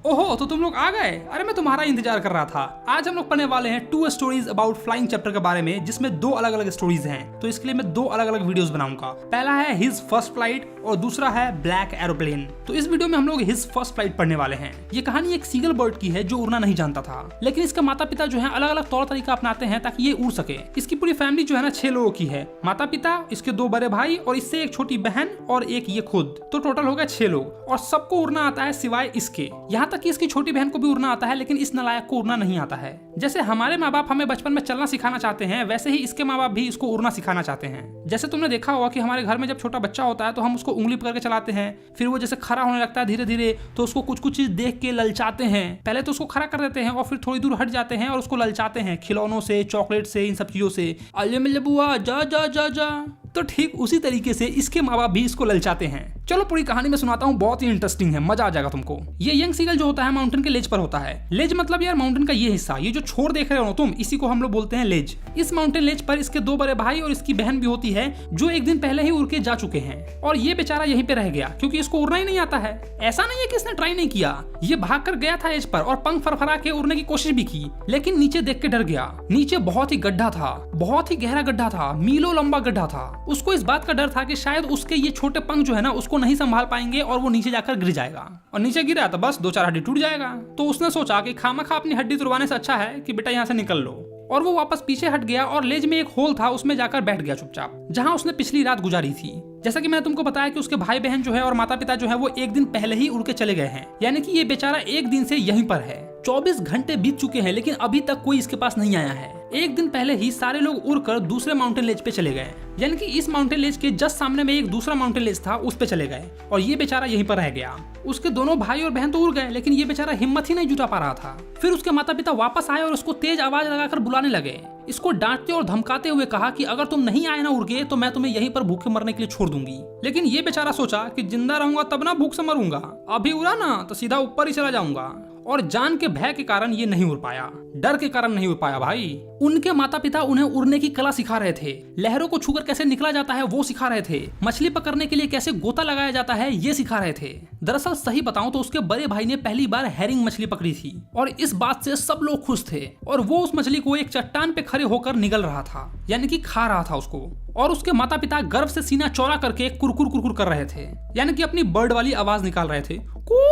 ओहो, तो तुम लोग आ गए। अरे मैं तुम्हारा इंतजार कर रहा था। आज हम लोग पढ़ने वाले हैं 2 स्टोरीज अबाउट फ्लाइंग चैप्टर के बारे में, जिसमें 2 अलग अलग स्टोरीज हैं। तो इसके लिए मैं 2 अलग अलग वीडियोस बनाऊंगा। पहला है हिज फर्स्ट फ्लाइट और दूसरा है ब्लैक एरोप्लेन। तो इस वीडियो में हम लोग हिज फर्स्ट फ्लाइट पढ़ने वाले हैं। ये कहानी एक सीगल बर्ड की है जो उड़ना नहीं जानता था, लेकिन इसके माता पिता जो है अलग अलग तौर तरीका अपनाते हैं ताकि ये उड़ सके। इसकी पूरी फैमिली जो है ना 6 लोगों की है, माता पिता, इसके 2 बड़े भाई और इससे एक छोटी बहन और एक ये खुद। तो टोटल हो गए 6 लोग और सबको उड़ना आता है सिवाय इसके। यहाँ तक कि इसकी छोटी बहन को भी उड़ना आता है, लेकिन इस नालायक को उड़ना नहीं आता है। जैसे हमारे माँ बाप हमें बचपन में चलना सिखाना चाहते हैं, वैसे ही इसके माँ बाप भी इसको उड़ना सिखाना चाहते हैं। जैसे तुमने देखा होगा कि हमारे घर में जब छोटा बच्चा होता है तो हम उसको उंगली पकड़ के चलाते हैं, फिर वो जैसे खड़ा होने लगता है धीरे धीरे तो उसको कुछ कुछ चीज देख के ललचाते हैं। पहले तो उसको खड़ा कर देते हैं और फिर थोड़ी दूर हट जाते हैं और उसको ललचाते हैं खिलौनों से, चॉकलेट से, इन सब चीजों से। अल्ले मिल्ले बुआ जा जा जा जा। तो ठीक उसी तरीके से इसके माँ बाप भी इसको ललचाते हैं। चलो पूरी कहानी में सुनाता हूँ, बहुत ही इंटरेस्टिंग है, मजा आ जाएगा तुमको। ये यंग सीगल जो होता है माउंटेन के लेज पर होता है। लेज मतलब यार माउंटेन का ये हिस्सा, ये जो छोर देख रहे हो तुम, इसी को हम लोग बोलते हैं लेज। इस माउंटेन लेज पर इसके 2 बड़े भाई और इसकी बहन भी होती है, जो एक दिन पहले ही उड़ के जा चुके हैं। और ये बेचारा यहीं पे रह गया क्योंकि इसको उड़ना ही नहीं आता है। ऐसा नहीं है कि इसने ट्राई नहीं किया, ये भाग कर गया था एज पर और पंख फरफरा के उड़ने की कोशिश भी की, लेकिन नीचे देख के डर गया। नीचे बहुत ही गड्ढा था, बहुत ही गहरा गड्ढा था, मीलों लंबा गड्ढा था। उसको इस बात का डर था कि शायद उसके ये छोटे पंख जो है ना उसको नहीं संभाल पाएंगे और वो नीचे जाकर गिर जाएगा। और नीचे गिरा तो बस 2-4 हड्डी टूट जाएगा। तो उसने सोचा कि खामखा अपनी हड्डी तुड़वाने से अच्छा है कि बेटा यहाँ से निकल लो। और वो वापस पीछे हट गया और लेज में एक होल था, उसमें जाकर बैठ गया चुपचाप, जहाँ उसने पिछली रात गुजारी थी। जैसा कि मैंने तुमको बताया कि उसके भाई बहन जो है और माता पिता जो है वो एक दिन पहले ही उड़ के चले गए हैं, यानी कि ये बेचारा एक दिन से यहीं पर है। 24 घंटे बीत चुके हैं लेकिन अभी तक कोई इसके पास नहीं आया है। एक दिन पहले ही सारे लोग उड़कर दूसरे माउंटेन लेज पे चले गए, यानी कि इस माउंटेन लेज के जस्ट सामने में एक दूसरा माउंटेन लेज था, उस पे चले गए और ये बेचारा यहीं पर रह गया। उसके दोनों भाई और बहन तो उड़ गए, लेकिन ये बेचारा हिम्मत ही नहीं जुटा पा रहा था। फिर उसके माता पिता वापस आए और उसको तेज आवाज लगाकर बुलाने लगे। इसको डांटते और धमकाते हुए कहा कि अगर तुम नहीं आए ना उड़ के तो मैं तुम्हें यहीं पर भूखे मरने के लिए छोड़ दूंगी। लेकिन ये बेचारा सोचा कि जिंदा रहूंगा तब ना भूख से मरूंगा, अभी उड़ा ना तो सीधा ऊपर ही चला जाऊंगा। और जान के भय के कारण ये नहीं उड़ पाया, डर के कारण नहीं उड़ पाया भाई। उनके माता पिता उन्हें उड़ने की कला सिखा रहे थे, लहरों को छूकर कैसे निकला जाता है वो सिखा रहे थे, मछली पकड़ने के लिए कैसे गोता लगाया जाता है ये सिखा रहे थे। दरअसल सही बताऊं तो उसके बड़े भाई ने पहली बार हैरिंग मछली पकड़ी थी और इस बात से सब लोग खुश थे। और वो उस मछली को एक चट्टान पे खड़े होकर निगल रहा था, यानी कि खा रहा था उसको। और उसके माता पिता गर्व से सीना चौड़ा करके कुरकुर कुरकुर कर रहे थे, यानी कि अपनी बर्ड वाली आवाज निकाल रहे थे, कू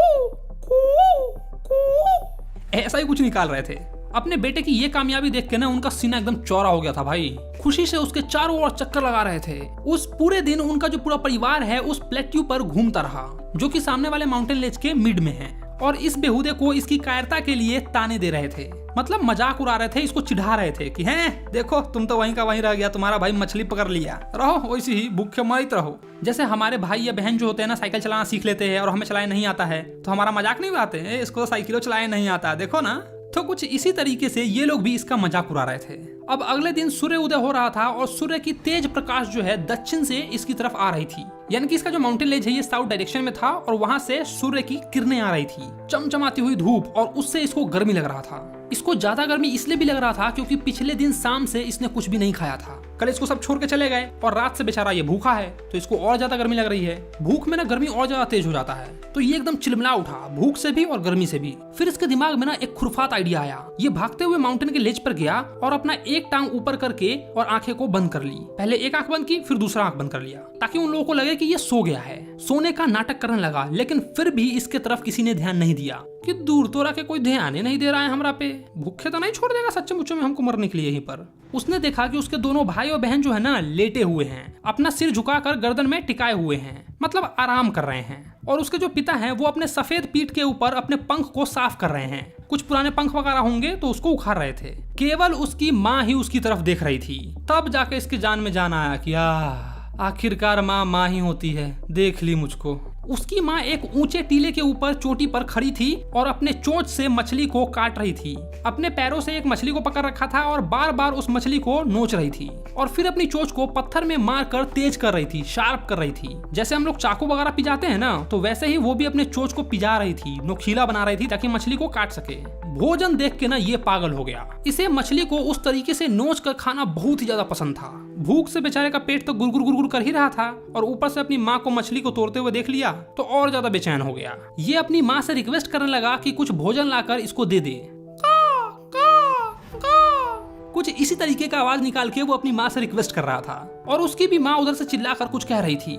कू कू, ऐसा ही कुछ निकाल रहे थे। अपने बेटे की ये कामयाबी देख के ना उनका सीना एकदम चौड़ा हो गया था भाई। खुशी से उसके चारों ओर चक्कर लगा रहे थे। उस पूरे दिन उनका जो पूरा परिवार है उस प्लेट्यू पर घूमता रहा, जो कि सामने वाले माउंटेन लेज के मिड में है। और इस बेहुदे को इसकी कायरता के लिए ताने दे रहे थे, मतलब मजाक उड़ा रहे थे, इसको चिढ़ा रहे थे कि हैं देखो तुम तो वहीं का वहीं रह गया, तुम्हारा भाई मछली पकड़ लिया, रहो वैसे ही भूखे मरते रहो। जैसे हमारे भाई या बहन जो होते हैं ना साइकिल चलाना सीख लेते हैं और हमें चलाने नहीं आता है तो हमारा मजाक नहीं उड़ाते हैं, इसको साइकिलों चलाने नहीं आता, देखो ना। तो कुछ इसी तरीके से ये लोग भी इसका मजाक उड़ा रहे थे। अब अगले दिन सूर्य उदय हो रहा था और सूर्य की तेज प्रकाश जो है दक्षिण से इसकी तरफ आ रही थी, यानी कि इसका जो माउंटेन लेज है ये साउथ डायरेक्शन में था और वहां से सूर्य की किरणें आ रही थी, चमचमाती हुई धूप, और उससे इसको गर्मी लग रहा था। इसको ज्यादा गर्मी इसलिए भी लग रहा था क्योंकि पिछले दिन शाम से इसने कुछ भी नहीं खाया था। कल इसको सब छोड़ के चले गए और रात से बेचारा ये भूखा है तो इसको और ज्यादा गर्मी लग रही है। भूख में ना गर्मी और ज्यादा तेज हो जाता है, तो ये एकदम चिलमिला उठा, भूख से भी और गर्मी से भी। फिर इसके दिमाग में ना एक खुरफात आइडिया आया। ये भागते हुए माउंटेन के लेज पर गया और अपना एक टांग ऊपर करके और आंखें को बंद कर ली। पहले एक आंख बंद की, फिर दूसरा आंख बंद कर लिया, ताकि उन लोगों को लगे कि ये सो गया है। सोने का नाटक करने लगा, लेकिन फिर भी इसके तरफ किसी ने ध्यान नहीं दिया कि दूर तो रह के कोई ध्यान ही नहीं दे रहा है हमरा पे, भूखे तो नहीं छोड़ देगा सच्चे मुच्चे में हमको मरने के लिए यहीं पर। उसने देखा कि उसके दोनों भाई और बहन जो है ना लेटे हुए हैं, अपना सिर झुकाकर गर्दन में टिकाए हुए हैं, मतलब आराम कर रहे हैं। और उसके जो पिता हैं वो अपने सफेद पीठ के ऊपर अपने पंख को साफ कर रहे हैं, कुछ पुराने पंख वगैरह होंगे तो उसको उखाड़ रहे थे। केवल उसकी माँ ही उसकी तरफ देख रही थी। तब जाके इसकी जान में जान आया कि आखिरकार माँ ही होती है, देख ली मुझको। उसकी माँ एक ऊंचे टीले के ऊपर चोटी पर खड़ी थी और अपने चोंच से मछली को काट रही थी। अपने पैरों से एक मछली को पकड़ रखा था और बार बार उस मछली को नोच रही थी और फिर अपनी चोंच को पत्थर में मार कर तेज कर रही थी, शार्प कर रही थी। जैसे हम लोग चाकू वगैरह पिजाते हैं ना, तो वैसे ही वो भी अपने चोंच को पिजा रही थी, नोखीला बना रही थी ताकि मछली को काट सके। भोजन देख के ना ये पागल हो गया। इसे मछली को उस तरीके से नोच कर खाना बहुत ही ज्यादा पसंद था। भूख से बेचारे का पेट तो गुरगुर गुरगुर कर ही रहा था और ऊपर से अपनी माँ को मछली को तोड़ते हुए देख लिया तो और ज्यादा बेचैन हो गया। ये अपनी माँ से रिक्वेस्ट करने लगा कि कुछ भोजन लाकर इसको दे दे। कुछ इसी तरीके का आवाज निकाल के वो अपनी माँ से रिक्वेस्ट कर रहा था और उसकी भी माँ उधर से चिल्लाकर कुछ कह रही थी,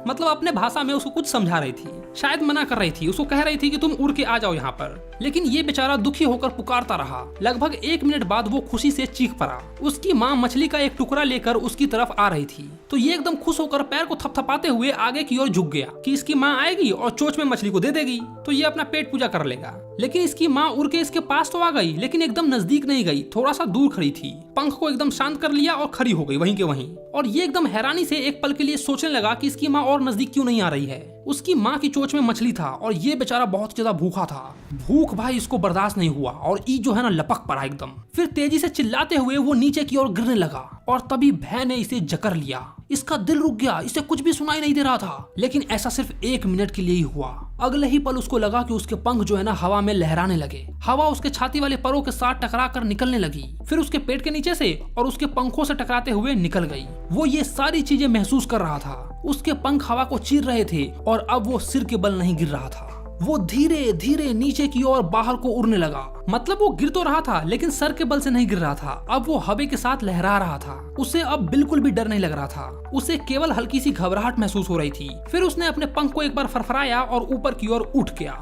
मतलब अपने भाषा में उसको कुछ समझा रही थी, शायद मना कर रही थी, उसको कह रही थी कि तुम उड़ के आ जाओ यहाँ पर। लेकिन ये बेचारा दुखी होकर पुकारता रहा। लगभग 1 मिनट बाद वो खुशी से चीख पड़ा। उसकी माँ मछली का एक टुकड़ा लेकर उसकी तरफ आ रही थी तो ये एकदम खुश होकर पैर को थपथपाते हुए आगे की ओर झुक गया कि इसकी माँ आएगी और चोंच में मछली को दे देगी तो ये अपना पेट पूजा कर लेगा। लेकिन इसकी माँ उड़ के इसके पास तो आ गई लेकिन एकदम नजदीक नहीं गई, थोड़ा सा दूर खड़ी थी। पंख को एकदम शांत कर लिया और खड़ी हो गई वहीं के वहीं। और ये एकदम हैरानी से एक पल के लिए सोचने लगा कि इसकी माँ और नजदीक क्यों नहीं आ रही है। उसकी माँ की चोंच में मछली था और ये बेचारा बहुत ज्यादा भूखा था। भूख भाई इसको बर्दाश्त नहीं हुआ और ई जो है ना लपक पड़ा एकदम। फिर तेजी से चिल्लाते हुए वो नीचे की ओर गिरने लगा और तभी भय ने इसे जकड़ लिया। इसका दिल रुक गया, इसे कुछ भी सुनाई नहीं दे रहा था। लेकिन ऐसा सिर्फ 1 मिनट के लिए ही हुआ। अगले ही पल उसको लगा कि उसके पंख जो है ना हवा में लहराने लगे। हवा उसके छाती वाले परों के साथ टकरा कर निकलने लगी, फिर उसके पेट के नीचे से और उसके पंखों से टकराते हुए निकल गई। वो ये सारी चीजें महसूस कर रहा था। उसके पंख हवा को चीर रहे थे और अब वो सिर के बल नहीं गिर रहा था। वो धीरे धीरे नीचे की ओर बाहर को उड़ने लगा। मतलब वो गिर तो रहा था लेकिन सर के बल से नहीं गिर रहा था। अब वो हवा के साथ लहरा रहा था। उसे अब बिल्कुल भी डर नहीं लग रहा था। उसे केवल हल्की सी घबराहट महसूस हो रही थी। फिर उसने अपने पंख को एक बार फरफराया और ऊपर की ओर उठ गया।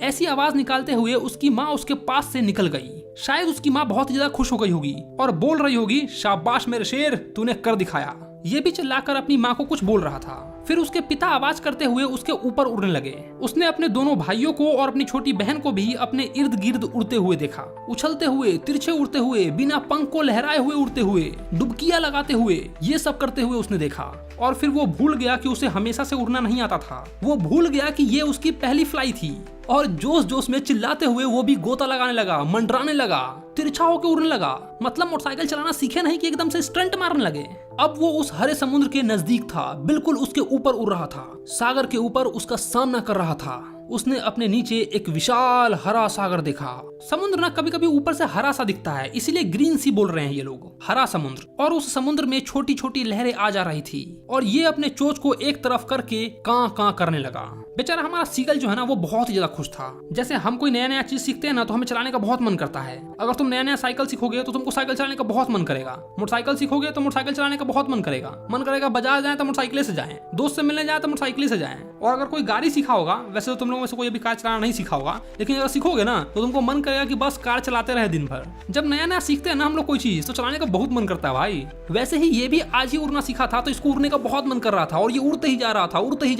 ऐसी आवाज निकालते हुए उसकी माँ उसके पास से निकल गई। शायद उसकी माँ बहुत ज्यादा खुश हो गई होगी और बोल रही होगी, शाबाश मेरे शेर, तूने कर दिखाया। ये भी चिल्लाकर अपनी माँ को कुछ बोल रहा था। फिर उसके पिता आवाज करते हुए उसके ऊपर उड़ने लगे। उसने अपने दोनों भाइयों को और अपनी छोटी बहन को भी अपने इर्द गिर्द उड़ते हुए देखा, उछलते हुए, तिरछे उड़ते हुए, बिना पंख को लहराए हुए उड़ते हुए, डुबकियां लगाते हुए, ये सब करते हुए उसने देखा। और फिर वो भूल गया कि उसे हमेशा से उड़ना नहीं आता था। वो भूल गया कि ये उसकी पहली फ्लाई थी और जोश जोश में चिल्लाते हुए वो भी गोता लगाने लगा, मंडराने लगा, तिरछा होकर उड़ने लगा। मतलब मोटरसाइकिल चलाना सीखे नहीं कि एकदम से स्टंट मारने लगे। अब वो उस हरे समुद्र के नजदीक था, बिल्कुल उसके ऊपर उड़ रहा था। सागर के ऊपर उसका सामना कर रहा था। उसने अपने नीचे एक विशाल हरा सागर देखा। समुद्र ना कभी कभी ऊपर से हरा सा दिखता है, इसीलिए ग्रीन सी बोल रहे हैं ये लोग, हरा समुद्र। और उस समुद्र में छोटी छोटी लहरें आ जा रही थी और ये अपने चोंच को एक तरफ करके कां कां करने लगा। बेचारा हमारा सीगल जो है ना वो बहुत ही ज्यादा खुश था। जैसे हम कोई नया नया चीज सीखते हैं ना तो हमें चलाने का बहुत मन करता है। अगर तुम नया नया साइकिल सीखोगे तो तुमको साइकिल चलाने का बहुत मन करेगा। मोटरसाइकिल सीखोगे तो मोटरसाइकिल चलाने का बहुत मन करेगा बाजार जाए तो मोटरसाइकिल से जाएं, दोस्त से मिलने जाए तो मोटरसाइकिल से जाएं। और अगर कोई गाड़ी सीखा होगा, वैसे तो तुम लोगों में से कोई अभी कार चलाना नहीं सीखा होगा, लेकिन अगर सीखोगे ना तो तुमको मन करेगा कि बस कार चलाते रहे दिन भर। जब नया नया सीखते हैं ना हम लोग कोई चीज तो चलाने का बहुत मन करता है भाई। वैसे ही ये भी आज ही उड़ना सीखा था तो इसको उड़ने का बहुत मन कर रहा था और ये उड़ते ही जा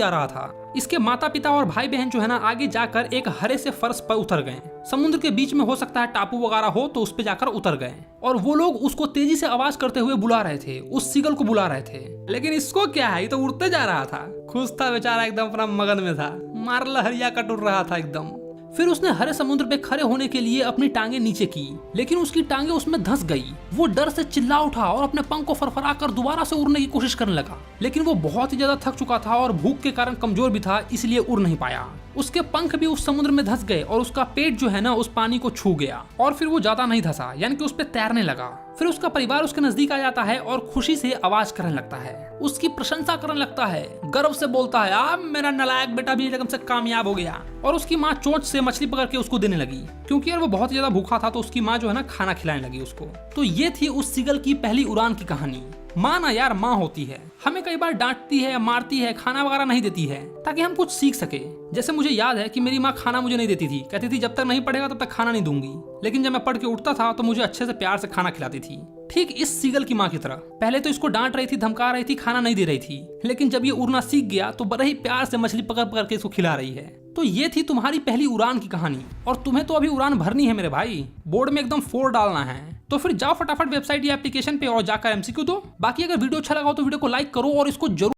रहा था। इसके माता पिता और भाई बहन जो है ना आगे जाकर एक हरे से फर्श पर उतर गए। समुद्र के बीच में हो सकता है टापू वगैरह हो तो उस पे जाकर उतर गए और वो लोग उसको तेजी से आवाज करते हुए बुला रहे थे, उस सीगल को बुला रहे थे। लेकिन इसको क्या है, ये तो उड़ते जा रहा था, खुश था बेचारा, एकदम अपना मगन में था, मार लहरिया कट उड़ रहा था एकदम। फिर उसने हरे समुद्र पे खड़े होने के लिए अपनी टांगे नीचे की, लेकिन उसकी टांगे उसमें धंस गई। वो डर से चिल्ला उठा और अपने पंख को फरफरा कर दोबारा से उड़ने की कोशिश करने लगा। लेकिन वो बहुत ही ज्यादा थक चुका था और भूख के कारण कमजोर भी था, इसलिए उड़ नहीं पाया। उसके पंख भी उस समुद्र में धंस गए और उसका पेट जो है ना उस पानी को छू गया और फिर वो ज्यादा नहीं धंसा, यानी कि उस पे तैरने लगा। फिर उसका परिवार उसके नजदीक आ जाता है और खुशी से आवाज करने लगता है, उसकी प्रशंसा करने लगता है, गर्व से बोलता है, आ मेरा नालायक बेटा भी एकदम से कामयाब हो गया। और उसकी माँ चोंच से मछली पकड़ के उसको देने लगी, क्योंकि यार वो बहुत ज्यादा भूखा था तो उसकी माँ जो है ना खाना खिलाने लगी उसको। तो ये थी उस सीगल की पहली उड़ान की कहानी। माँ ना यार माँ होती है, हमें कई बार डांटती है, मारती है, खाना वगैरह नहीं देती है ताकि हम कुछ सीख सके। जैसे मुझे याद है कि मेरी माँ खाना मुझे नहीं देती थी, कहती थी जब तक नहीं पढ़ेगा तब तक खाना नहीं दूंगी। लेकिन जब मैं पढ़ के उठता था तो मुझे अच्छे से प्यार से खाना खिलाती थी, ठीक इस सीगल की माँ की तरह। पहले तो इसको डांट रही थी, धमका रही थी, खाना नहीं दे रही थी, लेकिन जब ये उड़ना सीख गया तो बड़े ही प्यार से मछली पकड़ पकड़ के इसको खिला रही है। तो ये थी तुम्हारी पहली उड़ान की कहानी और तुम्हें तो अभी उड़ान भरनी है मेरे भाई, बोर्ड में एकदम 4 डालना है। तो फिर जाओ फटाफट वेबसाइट या एप्लीकेशन पे और जाकर MCQ दो। बाकी अगर वीडियो अच्छा लगा हो तो वीडियो को लाइक करो और इसको जरूर